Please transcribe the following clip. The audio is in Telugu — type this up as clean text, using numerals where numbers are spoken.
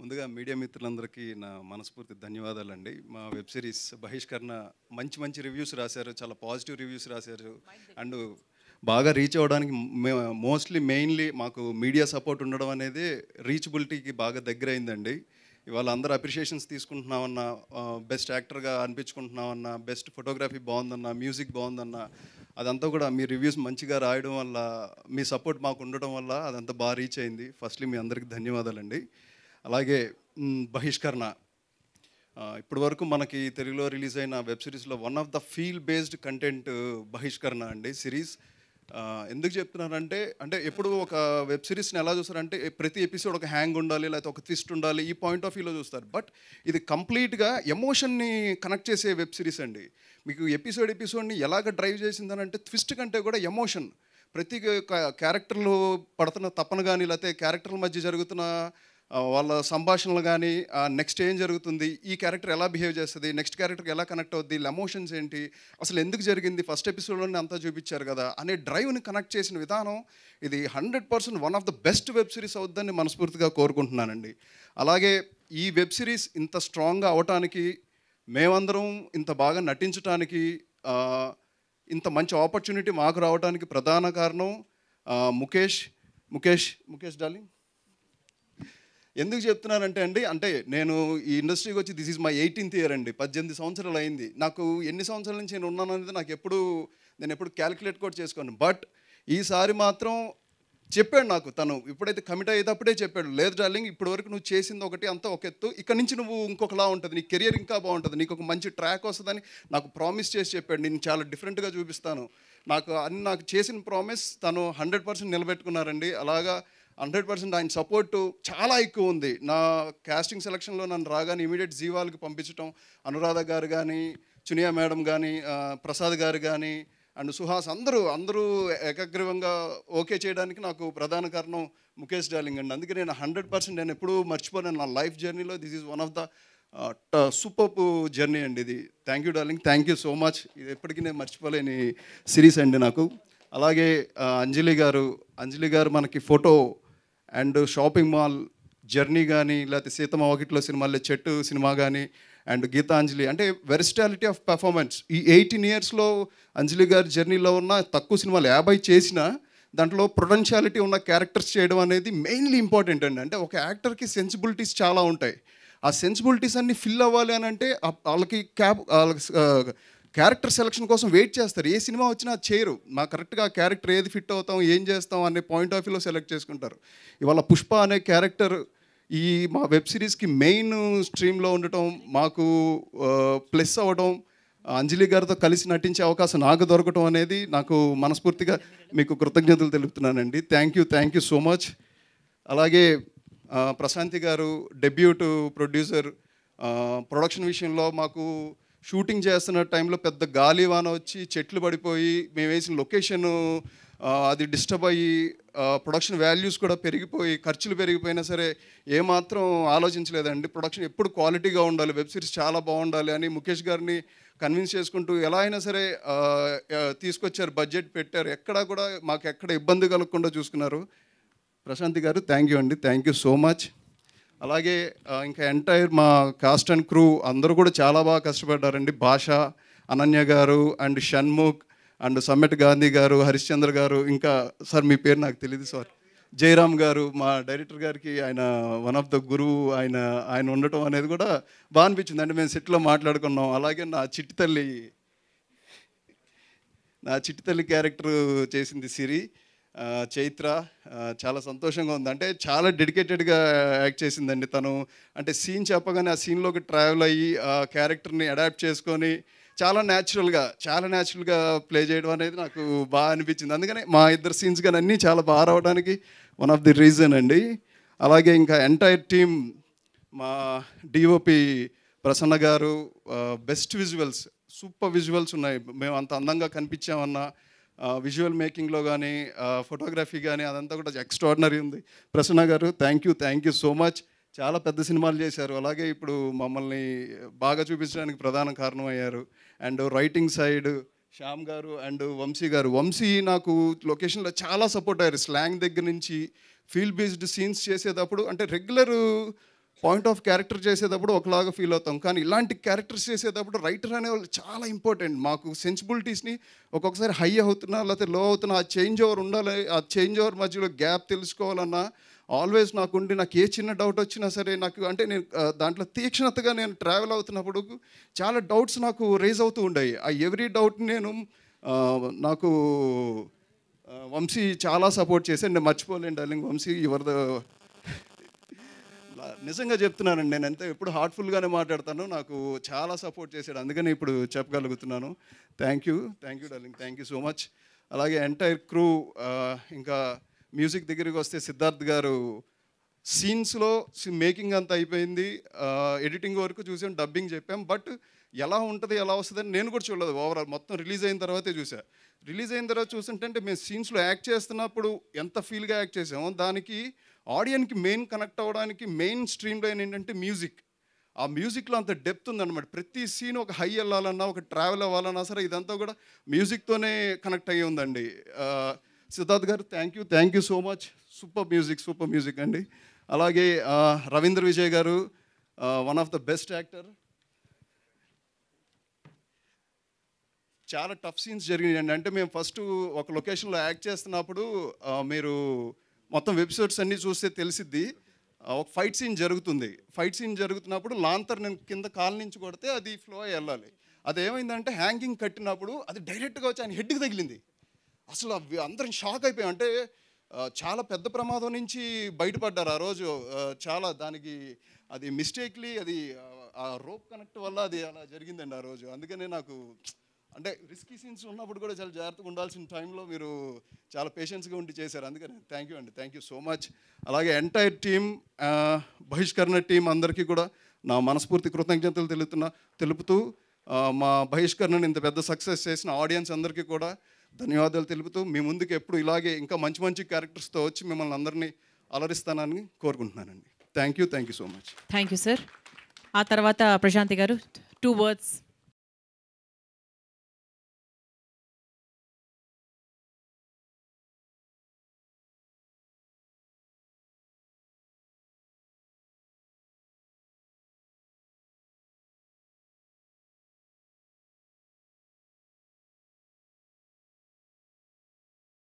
ముందుగా మీడియా మిత్రులందరికీ నా మనస్ఫూర్తి ధన్యవాదాలండి. మా వెబ్ సిరీస్ 'బహిష్కరణ' మంచి మంచి రివ్యూస్ రాశారు. చాలా పాజిటివ్ రివ్యూస్ రాశారు. అండ్ బాగా రీచ్ అవ్వడానికి మెయిన్లీ మాకు మీడియా సపోర్ట్ ఉండడం అనేది రీచబిలిటీకి బాగా దగ్గరైందండి. ఇవాళ అందరూ అప్రిషియేషన్స్ తీసుకుంటున్నామన్న, బెస్ట్ యాక్టర్గా అనిపించుకుంటున్నామన్న, బెస్ట్ ఫోటోగ్రఫీ బాగుందన్న, మ్యూజిక్ బాగుందన్న, అదంతా కూడా మీ రివ్యూస్ మంచిగా రాయడం వల్ల, మీ సపోర్ట్ మాకు ఉండడం వల్ల అదంతా బాగా రీచ్ అయింది. ఫస్ట్లీ మీ అందరికీ ధన్యవాదాలండి. అలాగే 'బహిష్కరణ' ఇప్పటి వరకు మనకి తెలుగులో రిలీజ్ అయిన వెబ్ సిరీస్లో one of the feel based content 'బహిష్కరణ' అండి సిరీస్. ఎందుకు చెప్తున్నానంటే, ఎప్పుడు ఒక వెబ్ సిరీస్ని ఎలా చూస్తారంటే ప్రతి ఎపిసోడ్ ఒక హ్యాంగ్ ఉండాలి, లేకపోతే ఒక ట్విస్ట్ ఉండాలి, ఈ పాయింట్ ఆఫ్ వ్యూలో చూస్తారు. బట్ ఇది కంప్లీట్గా ఎమోషన్ని కనెక్ట్ చేసే వెబ్ సిరీస్ అండి. మీకు ఎపిసోడ్ని ఎలాగ డ్రైవ్ చేసిందని అంటే, ట్విస్ట్ కంటే కూడా ఎమోషన్. ప్రతి క్యారెక్టర్లు పడుతున్న తపన కానీ, లేకపోతే క్యారెక్టర్ల మధ్య జరుగుతున్న వాళ్ళ సంభాషణలు కానీ, నెక్స్ట్ ఏం జరుగుతుంది, ఈ క్యారెక్టర్ ఎలా బిహేవ్ చేస్తుంది, నెక్స్ట్ క్యారెక్టర్కి ఎలా కనెక్ట్ అవుద్ది, ఎమోషన్స్ ఏంటి, అసలు ఎందుకు జరిగింది, ఫస్ట్ ఎపిసోడ్లోనే అంతా చూపించారు కదా అనే డ్రైవ్ని కనెక్ట్ చేసిన విధానం, ఇది 100% one of the best web series అవుద్దని మనస్ఫూర్తిగా కోరుకుంటున్నానండి. అలాగే ఈ వెబ్ సిరీస్ ఇంత స్ట్రాంగ్గా అవటానికి, మేమందరం ఇంత బాగా నటించడానికి, ఇంత మంచి ఆపర్చునిటీ మాకు రావడానికి ప్రధాన కారణం ముఖేష్ డార్లింగ్. ఎందుకు చెప్తున్నానంటే నేను ఈ ఇండస్ట్రీకి వచ్చి this is my 18th year అండి. 18 సంవత్సరాలు అయింది. నాకు ఎన్ని సంవత్సరాల నుంచి నేను ఉన్నాను అనేది నేను ఎప్పుడు క్యాలిక్యులేట్ కూడా చేసుకోను. బట్ ఈసారి మాత్రం చెప్పాడు నాకు, తను ఇప్పుడైతే కమిట్ అయ్యేటప్పుడే చెప్పాడు, లేదు డార్లింగ్, ఇప్పటి వరకు నువ్వు చేసింది ఒకటి, అంతా ఒక ఎత్తు, ఇక్కడ నుంచి నువ్వు ఇంకొకలా ఉంటుంది, నీ కెరియర్ ఇంకా బాగుంటుంది, నీకు ఒక మంచి ట్రాక్ వస్తుందని నాకు ప్రామిస్ చేసి చెప్పాడు. నేను చాలా డిఫరెంట్గా చూపిస్తాను, నాకు చేసిన ప్రామిస్ తను 100% నిలబెట్టుకున్నారండి. అలాగా 100% ఆయన సపోర్టు చాలా ఎక్కువ ఉంది. నా కాస్టింగ్ సెలక్షన్లో నన్ను రాగానే ఇమీడియట్ జీవాలకు పంపించడం, అనురాధ గారు కానీ, చునియా మేడం కానీ, ప్రసాద్ గారు కానీ, అండ్ సుహాస్, అందరూ ఏకగ్రీవంగా ఓకే చేయడానికి నాకు ప్రధాన కారణం ముఖేష్ డార్లింగ్ అండి. అందుకే నేను 100% నేను ఎప్పుడూ మర్చిపోలేను. నా లైఫ్ జర్నీలో this is one of the super journey అండి ఇది. Thank you darling, thank you so much. ఇది ఎప్పటికీ నేను మర్చిపోలేని సిరీస్ అండి నాకు. అలాగే అంజలి గారు మనకి photo and shopping mall journey కానీ, లేకపోతే సీతమ్మ వాకిట్లో సినిమాల్లో చెట్టు సినిమా కానీ, అండ్ గీతాంజలి, అంటే వెర్సిటాలిటీ ఆఫ్ పర్ఫార్మెన్స్. ఈ 18 ఇయర్స్లో అంజలి గారి జర్నీలో ఉన్న తక్కువ సినిమాలు 50 చేసినా దాంట్లో పొటెన్షియాలిటీ ఉన్న క్యారెక్టర్స్ చేయడం అనేది మెయిన్లీ ఇంపార్టెంట్ అండి. అంటే ఒక యాక్టర్కి సెన్సిబిలిటీస్ చాలా ఉంటాయి. ఆ సెన్సిబిలిటీస్ అన్ని ఫిల్ అవ్వాలి అని అంటే వాళ్ళకి క్యారెక్టర్ సెలక్షన్ కోసం వెయిట్ చేస్తారు. ఏ సినిమా వచ్చినా అది చేయరు. నాకు కరెక్ట్గా క్యారెక్టర్ ఏది ఫిట్ అవుతాం, ఏం చేస్తాం అనే పాయింట్ ఆఫ్ వ్యూలో సెలెక్ట్ చేసుకుంటారు. ఇవాళ పుష్ప అనే క్యారెక్టర్ ఈ మా వెబ్ సిరీస్కి మెయిన్ స్ట్రీమ్లో ఉండటం, మాకు ప్లస్ అవ్వడం, అంజలి గారితో కలిసి నటించే అవకాశం నాకు దొరకటం అనేది నాకు మనస్ఫూర్తిగా మీకు కృతజ్ఞతలు తెలుపుతున్నానండి. Thank you so much. అలాగే ప్రశాంతి గారు డెబ్యూట్ ప్రొడ్యూసర్. ప్రొడక్షన్ విషయంలో మాకు షూటింగ్ చేస్తున్న టైంలో పెద్ద గాలివాన వచ్చి చెట్లు పడిపోయి మేము వేసిన లొకేషను అది డిస్టర్బ్ అయ్యి ప్రొడక్షన్ వాల్యూస్ కూడా పెరిగిపోయి ఖర్చులు పెరిగిపోయినా సరే ఏమాత్రం ఆలోచించలేదండి. ప్రొడక్షన్ ఎప్పుడు క్వాలిటీగా ఉండాలి, వెబ్ సిరీస్ చాలా బాగుండాలి అని ముఖేష్ గారిని కన్విన్స్ చేసుకుంటూ ఎలా అయినా సరే తీసుకొచ్చారు, బడ్జెట్ పెట్టారు, ఎక్కడా కూడా మాకు ఎక్కడ ఇబ్బంది కలగకుండా చూసుకున్నారు. ప్రశాంతి గారు థ్యాంక్ యూ అండి, థ్యాంక్ యూ సో మచ్. అలాగే ఇంకా ఎంటైర్ మా కాస్ట్ అండ్ క్రూ అందరూ కూడా చాలా బాగా కష్టపడ్డారండి. భాష, అనన్య గారు అండ్ షణ్ముఖ్ అండ్ సమ్మెట్ గాంధీ గారు, హరిశ్చంద్ర గారు, ఇంకా సార్ మీ పేరు నాకు తెలియదు సార్, జయరామ్ గారు, మా డైరెక్టర్ గారికి ఆయన వన్ ఆఫ్ ద గురువు, ఆయన ఉండటం అనేది కూడా బాగా అనిపించింది. అంటే మేము సెట్లో మాట్లాడుకున్నాం. అలాగే నా చిట్టి తల్లి క్యారెక్టర్ చేసింది సిరి చైత్ర. చాలా సంతోషంగా ఉంది. అంటే చాలా డెడికేటెడ్గా యాక్ట్ చేసిందండి తను. అంటే సీన్ చెప్పగానే ఆ సీన్లోకి ట్రావెల్ అయ్యి ఆ క్యారెక్టర్ని అడాప్ట్ చేసుకొని చాలా న్యాచురల్గా ప్లే చేయడం అనేది నాకు బాగా అనిపించింది. అందుకనే మా ఇద్దరు సీన్స్ కానీ అన్నీ చాలా బాగా రావడానికి వన్ ఆఫ్ ది రీజన్ అండి. అలాగే ఇంకా ఎంటైర్ టీమ్, మా డిఓపి ప్రసన్న గారు, బెస్ట్ విజువల్స్, సూపర్ విజువల్స్ ఉన్నాయి. మేము అంత అందంగా కనిపించామన్నా విజువల్ మేకింగ్లో కానీ, ఫోటోగ్రఫీ కానీ అదంతా కూడా ఎక్స్ట్రాడినరీ ఉంది. ప్రసన్న గారు థ్యాంక్ యూ సో మచ్. చాలా పెద్ద సినిమాలు చేశారు. అలాగే ఇప్పుడు మమ్మల్ని బాగా చూపించడానికి ప్రధాన కారణం అయ్యారు. అండ్ రైటింగ్ సైడ్ శ్యామ్ గారు అండ్ వంశీ నాకు లొకేషన్లో చాలా సపోర్ట్ అయ్యారు. స్లాంగ్ దగ్గర నుంచి ఫీల్డ్ బేస్డ్ సీన్స్ చేసేటప్పుడు అంటే రెగ్యులర్ పాయింట్ ఆఫ్ క్యారెక్టర్ చేసేటప్పుడు ఒకలాగా ఫీల్ అవుతాం, కానీ ఇలాంటి క్యారెక్టర్స్ చేసేటప్పుడు రైటర్ అనేవాళ్ళు చాలా ఇంపార్టెంట్. మాకు సెన్సిబిలిటీస్ని ఒక్కొక్కసారి హై అవుతున్నా లేకపోతే లో అవుతున్నా ఆ చేంజ్ ఓవర్ ఉండాలి, ఆ చేంజ్ ఓవర్ మధ్యలో గ్యాప్ తెలుసుకోవాలన్నా ఆల్వేస్ నాకుండి నాకు ఏ చిన్న డౌట్ వచ్చినా సరే నాకు అంటే నేను దాంట్లో తీక్షణతగా నేను ట్రావెల్ అవుతున్నప్పుడు చాలా డౌట్స్ నాకు రేజ్ అవుతూ ఉండేవి. ఆ ఎవ్రీ డౌట్ నేను నాకు వంశీ చాలా సపోర్ట్ చేశాను. నేను మర్చిపోలేను డార్లింగ్, వంశీ యువర్ ద నిజంగా చెప్తున్నానండి. నేను ఎంత ఎప్పుడు హార్ట్ఫుల్గానే మాట్లాడతాను, నాకు చాలా సపోర్ట్ చేశాడు, అందుకని ఇప్పుడు చెప్పగలుగుతున్నాను. Thank you darling, thank you so much. అలాగే ఎంటైర్ క్రూ, ఇంకా మ్యూజిక్ దగ్గరికి వస్తే సిద్ధార్థ్ గారు సీన్స్లో మేకింగ్ అంతా అయిపోయింది, ఎడిటింగ్ వరకు చూసాం, డబ్బింగ్ చెప్పాం, బట్ ఎలా ఉంటుంది ఎలా వస్తుందని నేను కూడా చూడలేదు. ఓవరాల్ మొత్తం రిలీజ్ అయిన తర్వాతే చూసా. రిలీజ్ అయిన తర్వాత చూస్తుంటే మేము సీన్స్లో యాక్ట్ చేస్తున్నప్పుడు ఎంత ఫీల్గా యాక్ట్ చేసామో దానికి ఆడియన్కి మెయిన్ కనెక్ట్ అవ్వడానికి మెయిన్ స్ట్రీమ్ లైన్ ఏంటంటే మ్యూజిక్. ఆ మ్యూజిక్లో అంత డెప్త్ ఉందన్నమాట. ప్రతి సీన్ ఒక హై వెళ్ళాలన్నా ఒక ట్రావెల్ అవ్వాలన్నా సరే ఇదంతా కూడా మ్యూజిక్తోనే కనెక్ట్ అయ్యి ఉందండి. సిద్ధార్థ్ గారు thank you so much. Super music అండి. అలాగే రవీంద్ర విజయ్ గారు, one of the best actor. చాలా టఫ్ సీన్స్ జరిగినాయండి. అంటే మేము ఫస్ట్ ఒక లొకేషన్లో యాక్ట్ చేస్తున్నప్పుడు మీరు మొత్తం ఎపిసోడ్స్ అన్నీ చూస్తే తెలిసిద్ది, ఒక ఫైట్ సీన్ జరుగుతున్నప్పుడు లాంతర్ నేను కింద కాలు నుంచి కొడితే అది ఫ్లో అయ్యి వెళ్ళాలి. అదేమైందంటే హ్యాంగింగ్ కట్టినప్పుడు అది డైరెక్ట్గా వచ్చి ఆయన హెడ్కి తగిలింది. అసలు అందరం షాక్ అయిపోయాం. అంటే చాలా పెద్ద ప్రమాదం నుంచి బయటపడ్డారు ఆ రోజు. చాలా దానికి అది మిస్టేక్లీ అది ఆ రోప్ కనెక్ట్ వల్ల అది అలా జరిగిందండి ఆ రోజు. అందుకనే నాకు అంటే రిస్కీ సీన్స్ ఉన్నప్పుడు కూడా చాలా జాగ్రత్తగా ఉండాల్సిన టైంలో మీరు చాలా పేషెన్స్గా ఉండి చేశారు. అందుకని థ్యాంక్ యూ సో మచ్. అలాగే ఎంటైర్ టీమ్, బహిష్కరణ టీం అందరికీ కూడా నా మనస్ఫూర్తి కృతజ్ఞతలు తెలుపుతూ మా బహిష్కరణను ఇంత పెద్ద సక్సెస్ చేసిన ఆడియన్స్ అందరికీ కూడా ధన్యవాదాలు తెలుపుతూ మీ ముందుకు ఎప్పుడు ఇలాగే ఇంకా మంచి క్యారెక్టర్స్తో వచ్చి మిమ్మల్ని అందరినీ అలరిస్తానని కోరుకుంటున్నానండి. Thank you so much. Thank you sir. ఆ తర్వాత ప్రశాంతి గారు 2 words.